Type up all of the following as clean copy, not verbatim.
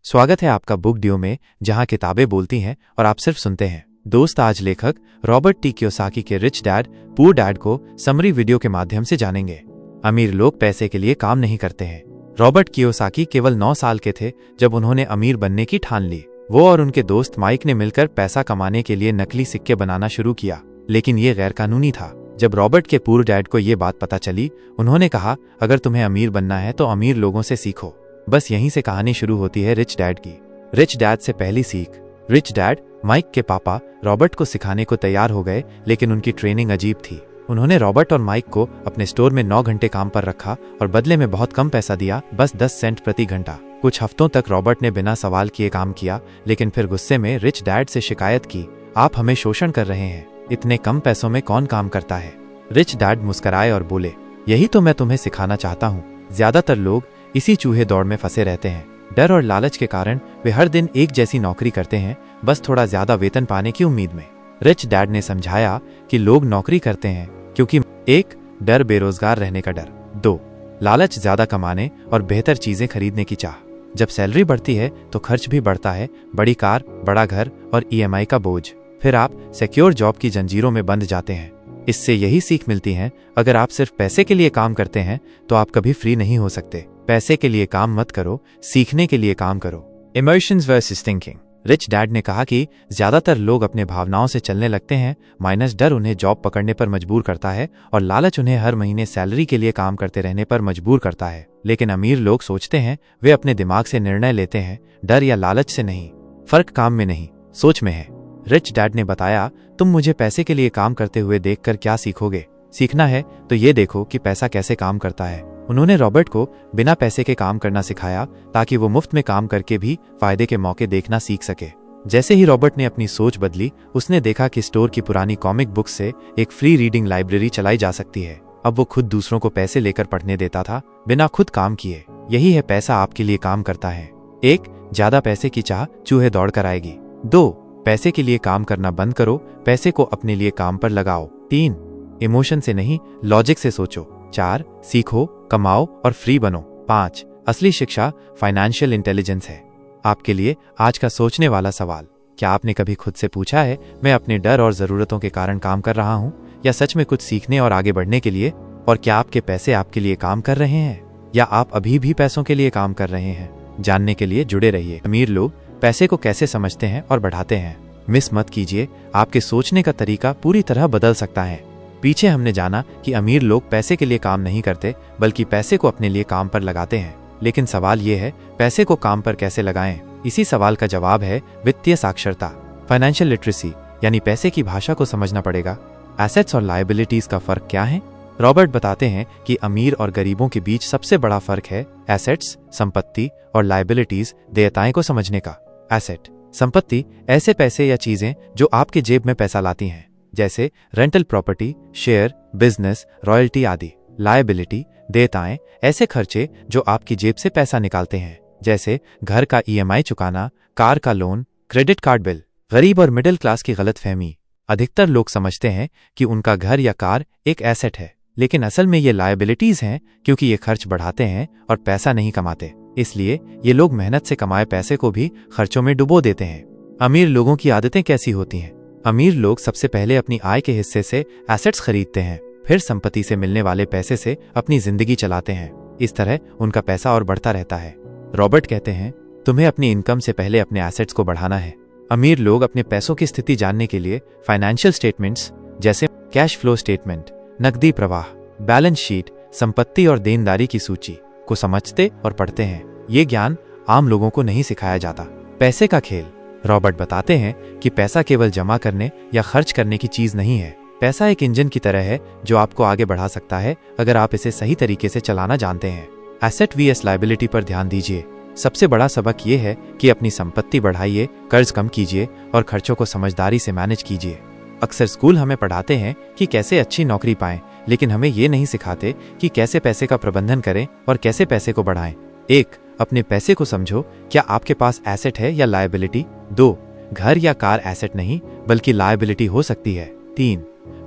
स्वागत है आपका बुक ड्यू में, जहां किताबें बोलती हैं और आप सिर्फ सुनते हैं। दोस्त, आज लेखक रॉबर्ट टी कियोसाकी के रिच डैड पुअर डैड को समरी वीडियो के माध्यम से जानेंगे। अमीर लोग पैसे के लिए काम नहीं करते हैं। रॉबर्ट कियोसाकी केवल 9 साल के थे जब उन्होंने अमीर बनने की ठान ली। वो और उनके दोस्त माइक ने मिलकर पैसा कमाने के लिए नकली सिक्के बनाना शुरू किया, लेकिन ये गैरकानूनी था। जब रॉबर्ट के पुअर डैड को ये बात पता चली, उन्होंने कहा, अगर तुम्हें अमीर बनना है तो अमीर लोगों से सीखो। बस यहीं से कहानी शुरू होती है रिच डैड की। रिच डैड से पहली सीख। रिच डैड माइक के पापा रॉबर्ट को सिखाने को तैयार हो गए, लेकिन उनकी ट्रेनिंग अजीब थी। उन्होंने रॉबर्ट और माइक को अपने स्टोर में 9 घंटे काम पर रखा और बदले में बहुत कम पैसा दिया, बस 10 सेंट प्रति घंटा। कुछ हफ्तों तक रॉबर्ट ने बिना सवाल किए काम किया, लेकिन फिर गुस्से में रिच डैड से शिकायत की, आप हमें शोषण कर रहे हैं, इतने कम पैसों में कौन काम करता है। रिच डैड मुस्कुराए और बोले, यही तो मैं तुम्हें सिखाना चाहता हूँ। ज्यादातर लोग इसी चूहे दौड़ में फंसे रहते हैं। डर और लालच के कारण वे हर दिन एक जैसी नौकरी करते हैं, बस थोड़ा ज्यादा वेतन पाने की उम्मीद में। रिच डैड ने समझाया कि लोग नौकरी करते हैं क्योंकि 1. डर, बेरोजगार रहने का डर। 2. लालच, ज्यादा कमाने और बेहतर चीजें खरीदने की चाह। जब सैलरी बढ़ती है तो खर्च भी बढ़ता है, बड़ी कार, बड़ा घर और EMI का बोझ। फिर आप सिक्योर जॉब की जंजीरों में बंध जाते हैं। इससे यही सीख मिलती है, अगर आप सिर्फ पैसे के लिए काम करते हैं तो आप कभी फ्री नहीं हो सकते। पैसे के लिए काम मत करो, सीखने के लिए काम करो। Emotions versus thinking. Rich dad ने कहा कि ज्यादातर लोग अपने भावनाओं से चलने लगते हैं। माइनस डर उन्हें जॉब पकड़ने पर मजबूर करता है और लालच उन्हें हर महीने सैलरी के लिए काम करते रहने पर मजबूर करता है। लेकिन अमीर लोग सोचते हैं, वे अपने दिमाग से निर्णय लेते हैं, डर या लालच से नहीं। फर्क काम में नहीं, सोच में है। रिच डैड ने बताया, तुम मुझे पैसे के लिए काम करते हुए देखकर क्या सीखोगे? सीखना है तो ये देखो कि पैसा कैसे काम करता है। उन्होंने रॉबर्ट को बिना पैसे के काम करना सिखाया ताकि वो मुफ्त में काम करके भी फायदे के मौके देखना सीख सके। जैसे ही रॉबर्ट ने अपनी सोच बदली, उसने देखा कि स्टोर की पुरानी कॉमिक बुक से एक फ्री रीडिंग लाइब्रेरी चलाई जा सकती है। अब वो खुद दूसरों को पैसे लेकर पढ़ने देता था, बिना खुद काम किए। यही है पैसा आपके लिए काम करता है। 1. ज्यादा पैसे की चाह चूहे दौड़ कर आएगी। 2. पैसे के लिए काम करना बंद करो, पैसे को अपने लिए काम पर लगाओ। 3. इमोशन से नहीं, लॉजिक से सोचो। 4. सीखो, कमाओ और फ्री बनो। 5. असली शिक्षा फाइनेंशियल इंटेलिजेंस है। आपके लिए आज का सोचने वाला सवाल, क्या आपने कभी खुद से पूछा है, मैं अपने डर और जरूरतों के कारण काम कर रहा हूँ या सच में कुछ सीखने और आगे बढ़ने के लिए? और क्या आपके पैसे आपके लिए काम कर रहे हैं या आप अभी भी पैसों के लिए काम कर रहे हैं? जानने के लिए जुड़े रहिए। अमीर लोग पैसे को कैसे समझते हैं और बढ़ाते हैं। मिस मत कीजिए, आपके सोचने का तरीका पूरी तरह बदल सकता है। पीछे हमने जाना कि अमीर लोग पैसे के लिए काम नहीं करते, बल्कि पैसे को अपने लिए काम पर लगाते हैं। लेकिन सवाल ये है, पैसे को काम पर कैसे लगाएं? इसी सवाल का जवाब है वित्तीय साक्षरता, फाइनेंशियल लिटरेसी, यानी पैसे की भाषा को समझना पड़ेगा। एसेट्स और लायबिलिटीज का फर्क क्या है? रॉबर्ट बताते हैं कि अमीर और गरीबों के बीच सबसे बड़ा फर्क है एसेट्स, संपत्ति, और लायबिलिटीज, देयताएं को समझने का। एसेट, संपत्ति, ऐसे पैसे या चीजें जो आपके जेब में पैसा लाती हैं, जैसे rental property, share, business, royalty आदि। लायबिलिटी, देयताएं, ऐसे खर्चे जो आपकी जेब से पैसा निकालते हैं, जैसे घर का EMI चुकाना, कार का लोन, क्रेडिट कार्ड बिल। गरीब और मिडिल क्लास की गलतफहमी, अधिकतर लोग समझते हैं कि उनका घर या कार एक एसेट है, लेकिन असल में ये लायबिलिटीज हैं, क्योंकि ये खर्च बढ़ाते हैं और पैसा नहीं कमाते। इसलिए ये लोग मेहनत से कमाए पैसे को भी खर्चों में डुबो देते हैं। अमीर लोगों की आदतें कैसी होती हैं? अमीर लोग सबसे पहले अपनी आय के हिस्से से एसेट्स खरीदते हैं, फिर संपत्ति से मिलने वाले पैसे से अपनी जिंदगी चलाते हैं। इस तरह उनका पैसा और बढ़ता रहता है। रॉबर्ट कहते हैं, तुम्हें अपनी इनकम से पहले अपने एसेट्स को बढ़ाना है। अमीर लोग अपने पैसों की स्थिति जानने के लिए फाइनेंशियल स्टेटमेंट्स, जैसे कैश फ्लो स्टेटमेंट, नकदी प्रवाह, बैलेंस शीट, संपत्ति और देनदारी की सूची को समझते और पढ़ते हैं। ये ज्ञान आम लोगों को नहीं सिखाया जाता। पैसे का खेल। रॉबर्ट बताते हैं कि पैसा केवल जमा करने या खर्च करने की चीज नहीं है। पैसा एक इंजन की तरह है जो आपको आगे बढ़ा सकता है, अगर आप इसे सही तरीके से चलाना जानते हैं। एसेट vs लायबिलिटी पर ध्यान दीजिए। सबसे बड़ा सबक ये है कि अपनी संपत्ति बढ़ाइए, कर्ज कम कीजिए और खर्चों को समझदारी से मैनेज कीजिए। अक्सर स्कूल हमें पढ़ाते हैं कि कैसे अच्छी नौकरी पाएं, लेकिन हमें ये नहीं सिखाते कि कैसे पैसे का प्रबंधन करें और कैसे पैसे को बढ़ाएं। 1. अपने पैसे को समझो, क्या आपके पास एसेट है या लायबिलिटी? 2. घर या कार एसेट नहीं बल्कि लायबिलिटी हो सकती है। 3.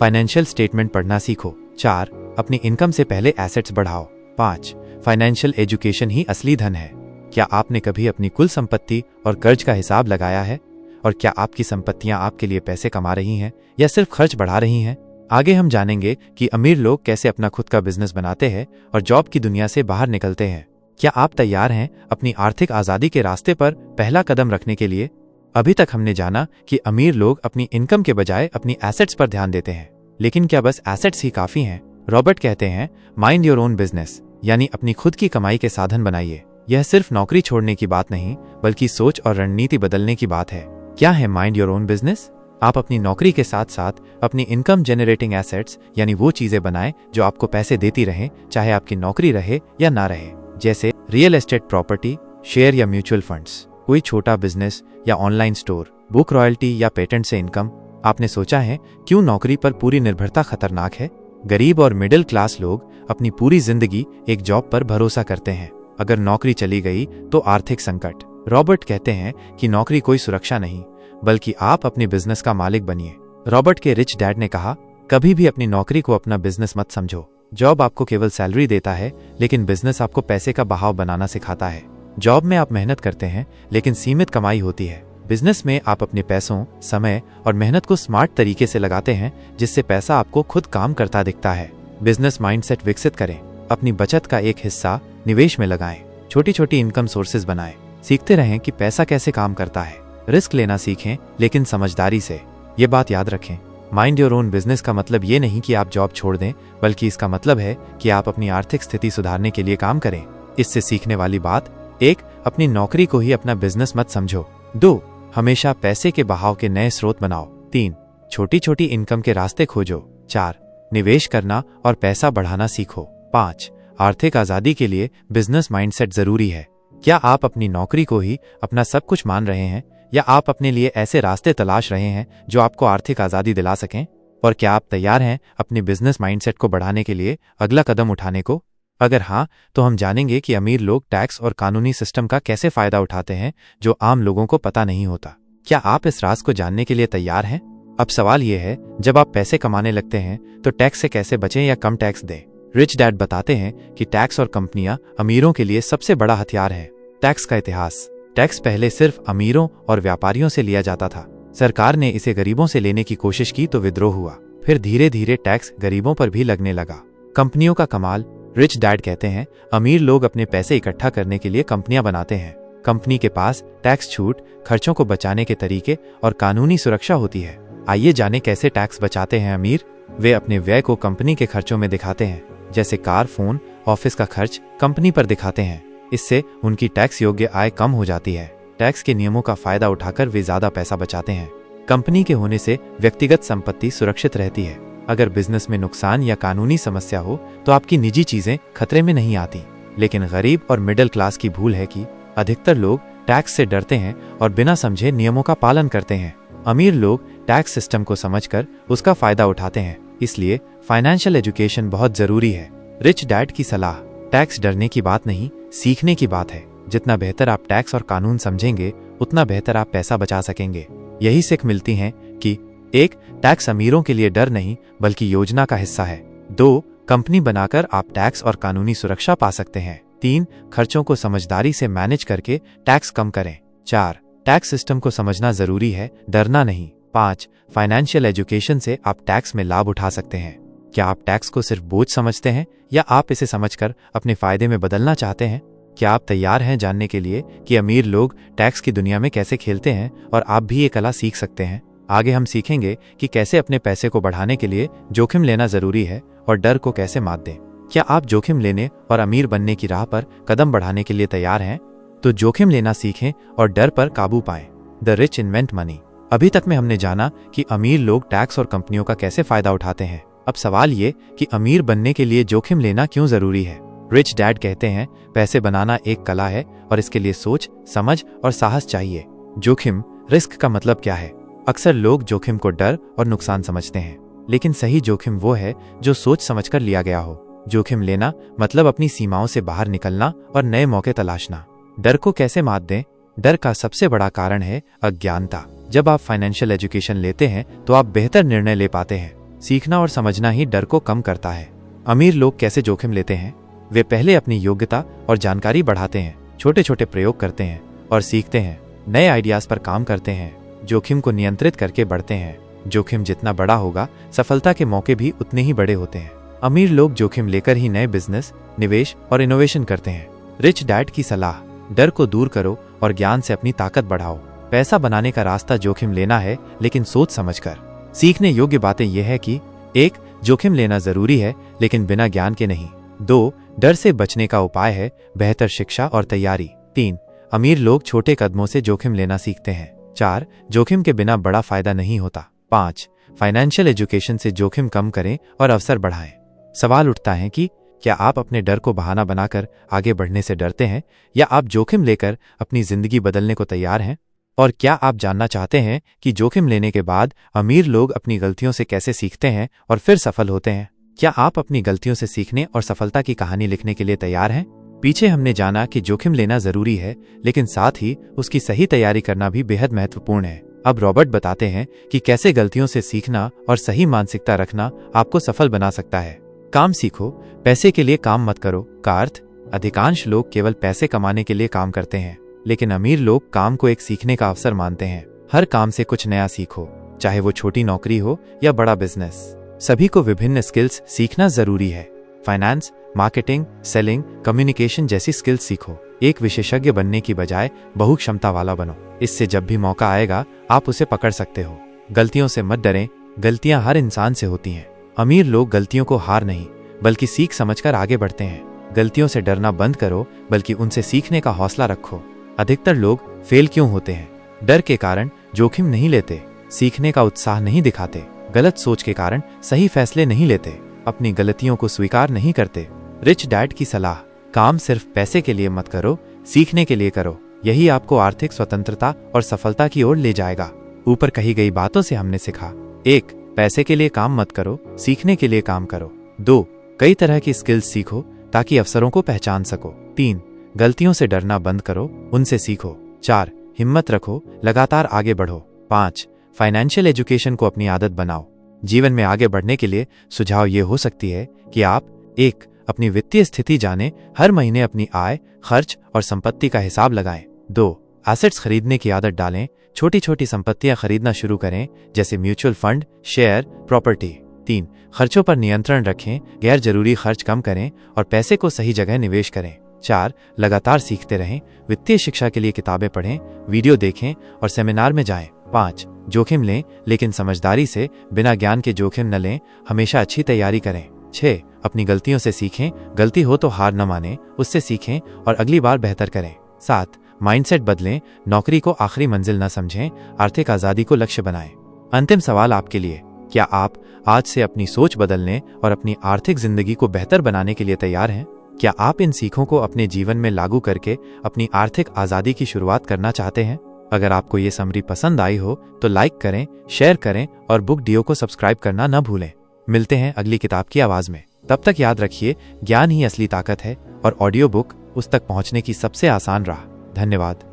फाइनेंशियल स्टेटमेंट पढ़ना सीखो। 4. अपनी इनकम से पहले एसेट्स बढ़ाओ। 5. फाइनेंशियल एजुकेशन ही असली धन है। क्या आपने कभी अपनी कुल संपत्ति और कर्ज का हिसाब लगाया है? और क्या आपकी संपत्तियां आपके लिए पैसे कमा रही हैं या सिर्फ खर्च बढ़ा रही हैं? आगे हम जानेंगे कि अमीर लोग कैसे अपना खुद का बिजनेस बनाते हैं और जॉब की दुनिया से बाहर निकलते हैं। क्या आप तैयार हैं अपनी आर्थिक आजादी के रास्ते पर पहला कदम रखने के लिए? अभी तक हमने जाना कि अमीर लोग अपनी इनकम के बजाय अपनी एसेट्स पर ध्यान देते हैं, लेकिन क्या बस एसेट्स ही काफी हैं? रॉबर्ट कहते हैं, माइंड योर ओन बिजनेस, यानी अपनी खुद की कमाई के साधन बनाइए। यह सिर्फ नौकरी छोड़ने की बात नहीं, बल्कि सोच और रणनीति बदलने की बात है। क्या है माइंड योर ओन बिजनेस? आप अपनी नौकरी के साथ साथ अपनी इनकम जनरेटिंग एसेट्स, यानी वो चीजें बनाएं जो आपको पैसे देती रहें, चाहे आपकी नौकरी रहे या ना रहे। जैसे रियल एस्टेट प्रॉपर्टी, शेयर या म्यूचुअल फंड्स, कोई छोटा बिजनेस या ऑनलाइन स्टोर, बुक रॉयल्टी या पेटेंट से इनकम। आपने सोचा है क्यों नौकरी पर पूरी निर्भरता खतरनाक है? गरीब और मिडिल क्लास लोग अपनी पूरी जिंदगी एक जॉब पर भरोसा करते हैं। अगर नौकरी चली गई तो आर्थिक संकट। रॉबर्ट कहते हैं कि नौकरी कोई सुरक्षा नहीं, बल्कि आप अपने बिजनेस का मालिक बनिए। रॉबर्ट के रिच डैड ने कहा, कभी भी अपनी नौकरी को अपना बिजनेस मत समझो। जॉब आपको केवल सैलरी देता है, लेकिन बिजनेस आपको पैसे का बहाव बनाना सिखाता है। जॉब में आप मेहनत करते हैं, लेकिन सीमित कमाई होती है। बिजनेस में आप अपने पैसों, समय और मेहनत को स्मार्ट तरीके से लगाते हैं, जिससे पैसा आपको खुद काम करता दिखता है। बिजनेस माइंडसेट विकसित करें। अपनी बचत का एक हिस्सा निवेश में लगाएं। छोटी छोटी इनकम सोर्सेज बनाएं। सीखते रहें कि पैसा कैसे काम करता है। रिस्क लेना सीखें, लेकिन समझदारी से। ये बात याद रखें, माइंड योर ओन बिजनेस का मतलब ये नहीं कि आप जॉब छोड़ दें, बल्कि इसका मतलब है कि आप अपनी आर्थिक स्थिति सुधारने के लिए काम करें। इससे सीखने वाली बात: 1. अपनी नौकरी को ही अपना बिजनेस मत समझो। 2. हमेशा पैसे के बहाव के नए स्रोत बनाओ। 3. छोटी छोटी इनकम के रास्ते खोजो। 4. निवेश करना और पैसा बढ़ाना सीखो। 5. आर्थिक आजादी के लिए बिजनेस माइंडसेट जरूरी है। क्या आप अपनी नौकरी को ही अपना सब कुछ मान रहे हैं, या आप अपने लिए ऐसे रास्ते तलाश रहे हैं जो आपको आर्थिक आजादी दिला सकें? और क्या आप तैयार हैं अपने बिजनेस माइंडसेट को बढ़ाने के लिए अगला कदम उठाने को? अगर हाँ, तो हम जानेंगे कि अमीर लोग टैक्स और कानूनी सिस्टम का कैसे फायदा उठाते हैं, जो आम लोगों को पता नहीं होता। क्या आप इस राज को जानने के लिए तैयार हैं? अब सवाल यह है, जब आप पैसे कमाने लगते हैं तो टैक्स से कैसे बचें या कम टैक्स दें? रिच डैड बताते हैं कि टैक्स और कंपनियां अमीरों के लिए सबसे बड़ा हथियार है। टैक्स का इतिहास: टैक्स पहले सिर्फ अमीरों और व्यापारियों से लिया जाता था। सरकार ने इसे गरीबों से लेने की कोशिश की तो विद्रोह हुआ। फिर धीरे धीरे टैक्स गरीबों पर भी लगने लगा। कंपनियों का कमाल: रिच डैड कहते हैं, अमीर लोग अपने पैसे इकट्ठा करने के लिए कंपनियां बनाते हैं। कंपनी के पास टैक्स छूट, खर्चों को बचाने के तरीके और कानूनी सुरक्षा होती है। आइए जाने कैसे टैक्स बचाते हैं अमीर। वे अपने व्यय को कंपनी के खर्चों में दिखाते हैं, जैसे कार, फोन, ऑफिस का खर्च कंपनी पर दिखाते हैं। इससे उनकी टैक्स योग्य आय कम हो जाती है। टैक्स के नियमों का फायदा उठाकर वे ज्यादा पैसा बचाते हैं। कंपनी के होने से व्यक्तिगत संपत्ति सुरक्षित रहती है। अगर बिजनेस में नुकसान या कानूनी समस्या हो तो आपकी निजी चीजें खतरे में नहीं आती। लेकिन गरीब और मिडिल क्लास की भूल है कि अधिकतर लोग टैक्स से डरते हैं और बिना समझे नियमों का पालन करते हैं। अमीर लोग टैक्स सिस्टम को समझकर उसका फायदा उठाते हैं। इसलिए फाइनेंशियल एजुकेशन बहुत जरूरी है। रिच डैड की सलाह: टैक्स डरने की बात नहीं, सीखने की बात है। जितना बेहतर आप टैक्स और कानून समझेंगे, उतना बेहतर आप पैसा बचा सकेंगे। यही सीख मिलती है कि 1. टैक्स अमीरों के लिए डर नहीं, बल्कि योजना का हिस्सा है। 2. कंपनी बनाकर आप टैक्स और कानूनी सुरक्षा पा सकते हैं। 3. खर्चों को समझदारी से मैनेज करके टैक्स कम करें। 4. टैक्स सिस्टम को समझना जरूरी है, डरना नहीं। 5. फाइनेंशियल एजुकेशन से आप टैक्स में लाभ उठा सकते हैं। क्या आप टैक्स को सिर्फ बोझ समझते हैं, या आप इसे समझकर अपने फायदे में बदलना चाहते हैं? क्या आप तैयार हैं जानने के लिए कि अमीर लोग टैक्स की दुनिया में कैसे खेलते हैं और आप भी ये कला सीख सकते हैं? आगे हम सीखेंगे कि कैसे अपने पैसे को बढ़ाने के लिए जोखिम लेना जरूरी है और डर को कैसे मात दें। क्या आप जोखिम लेने और अमीर बनने की राह पर कदम बढ़ाने के लिए तैयार हैं? तो जोखिम लेना सीखें और डर पर काबू पाएं। The rich invent money. अभी तक में हमने जाना कि अमीर लोग टैक्स और कंपनियों का कैसे फायदा उठाते हैं। अब सवाल ये कि अमीर बनने के लिए जोखिम लेना क्यों जरूरी है। रिच डैड कहते हैं, पैसे बनाना एक कला है और इसके लिए सोच, समझ और साहस चाहिए। जोखिम, रिस्क का मतलब क्या है? अक्सर लोग जोखिम को डर और नुकसान समझते हैं, लेकिन सही जोखिम वो है जो सोच समझकर लिया गया हो। जोखिम लेना मतलब अपनी सीमाओं से बाहर निकलना और नए मौके तलाशना। डर को कैसे मात दें? डर का सबसे बड़ा कारण है अज्ञानता। जब आप फाइनेंशियल एजुकेशन लेते हैं तो आप बेहतर निर्णय ले पाते हैं। सीखना और समझना ही डर को कम करता है। अमीर लोग कैसे जोखिम लेते हैं? वे पहले अपनी योग्यता और जानकारी बढ़ाते हैं, छोटे छोटे प्रयोग करते हैं और सीखते हैं, नए आइडियाज पर काम करते हैं, जोखिम को नियंत्रित करके बढ़ते हैं। जोखिम जितना बड़ा होगा, सफलता के मौके भी उतने ही बड़े होते हैं। अमीर लोग जोखिम लेकर ही नए बिजनेस, निवेश और इनोवेशन करते हैं। रिच डैड की सलाह, डर को दूर करो और ज्ञान से अपनी ताकत बढ़ाओ। पैसा बनाने का रास्ता जोखिम लेना है, लेकिन सोच समझकर। सीखने योग्य बातें यह है कि 1. जोखिम लेना जरूरी है, लेकिन बिना ज्ञान के नहीं। 2. डर से बचने का उपाय है बेहतर शिक्षा और तैयारी। 3. अमीर लोग छोटे कदमों से जोखिम लेना सीखते हैं। 4. जोखिम के बिना बड़ा फायदा नहीं होता। 5. फाइनेंशियल एजुकेशन से जोखिम कम करें और अवसर बढ़ाएं। सवाल उठता है कि क्या आप अपने डर को बहाना बनाकर आगे बढ़ने से डरते हैं, या आप जोखिम लेकर अपनी जिंदगी बदलने को तैयार हैं? और क्या आप जानना चाहते हैं कि जोखिम लेने के बाद अमीर लोग अपनी गलतियों से कैसे सीखते हैं और फिर सफल होते हैं? क्या आप अपनी गलतियों से सीखने और सफलता की कहानी लिखने के लिए तैयार हैं? पीछे हमने जाना कि जोखिम लेना जरूरी है, लेकिन साथ ही उसकी सही तैयारी करना भी बेहद महत्वपूर्ण है। अब रॉबर्ट बताते हैं कि कैसे गलतियों से सीखना और सही मानसिकता रखना आपको सफल बना सकता है। काम सीखो, पैसे के लिए काम मत करो। का अर्थ, अधिकांश लोग केवल पैसे कमाने के लिए काम करते हैं, लेकिन अमीर लोग काम को एक सीखने का अवसर मानते हैं। हर काम से कुछ नया सीखो, चाहे वो छोटी नौकरी हो या बड़ा बिजनेस। सभी को विभिन्न स्किल्स सीखना जरूरी है। फाइनेंस, मार्केटिंग, सेलिंग, कम्युनिकेशन जैसी स्किल्स सीखो। एक विशेषज्ञ बनने की बजाय बहुक्षमता वाला बनो। इससे जब भी मौका आएगा, आप उसे पकड़ सकते हो। गलतियों से मत डरें, गलतियां हर इंसान से होती हैं। अमीर लोग गलतियों को हार नहीं, बल्कि सीख समझकर आगे बढ़ते हैं। गलतियों से डरना बंद करो, बल्कि उनसे सीखने का हौसला रखो। अधिकतर लोग फेल क्यों होते हैं? डर के कारण जोखिम नहीं लेते, सीखने का उत्साह नहीं दिखाते, गलत सोच के कारण सही फैसले नहीं लेते, अपनी गलतियों को स्वीकार नहीं करते। रिच डैड की सलाह, काम सिर्फ पैसे के लिए मत करो, सीखने के लिए करो। यही आपको आर्थिक स्वतंत्रता और सफलता की ओर ले जाएगा। ऊपर कही गई बातों से हमने सीखा: 1. पैसे के लिए काम मत करो, सीखने के लिए काम करो। 2. कई तरह की स्किल्स सीखो ताकि अवसरों को पहचान सको। 3. गलतियों से डरना बंद करो, उनसे सीखो। 4. हिम्मत रखो, लगातार आगे बढ़ो। 5. फाइनेंशियल एजुकेशन को अपनी आदत बनाओ। जीवन में आगे बढ़ने के लिए सुझाव ये हो सकती है कि आप 1. अपनी वित्तीय स्थिति जानें, हर महीने अपनी आय, खर्च और संपत्ति का हिसाब लगाएं। 2. एसेट्स खरीदने की आदत डालें, छोटी छोटी संपत्तियां खरीदना शुरू करें, जैसे म्यूचुअल फंड, शेयर, प्रॉपर्टी। 3. खर्चों पर नियंत्रण रखें, गैर जरूरी खर्च कम करें और पैसे को सही जगह निवेश करें। 4. लगातार सीखते रहें, वित्तीय शिक्षा के लिए किताबें पढ़ें, वीडियो देखें और सेमिनार में जाएं। 5. जोखिम लें, लेकिन समझदारी से, बिना ज्ञान के जोखिम न लें, हमेशा अच्छी तैयारी करें। 6. अपनी गलतियों से सीखें, गलती हो तो हार न मानें, उससे सीखें और अगली बार बेहतर करें। 7. माइंडसेट बदलें, नौकरी को आखिरी मंजिल न समझें, आर्थिक आजादी को लक्ष्य बनाएं। अंतिम सवाल आपके लिए: क्या आप आज से अपनी सोच बदलने और अपनी आर्थिक जिंदगी को बेहतर बनाने के लिए तैयार हैं? क्या आप इन सीखों को अपने जीवन में लागू करके अपनी आर्थिक आजादी की शुरुआत करना चाहते हैं? अगर आपको ये समरी पसंद आई हो तो लाइक करें, शेयर करें और बुक डियो को सब्सक्राइब करना न भूलें। मिलते हैं अगली किताब की आवाज में। तब तक याद रखिए, ज्ञान ही असली ताकत है और ऑडियो बुक उस तक पहुंचने की सबसे आसान राह। धन्यवाद।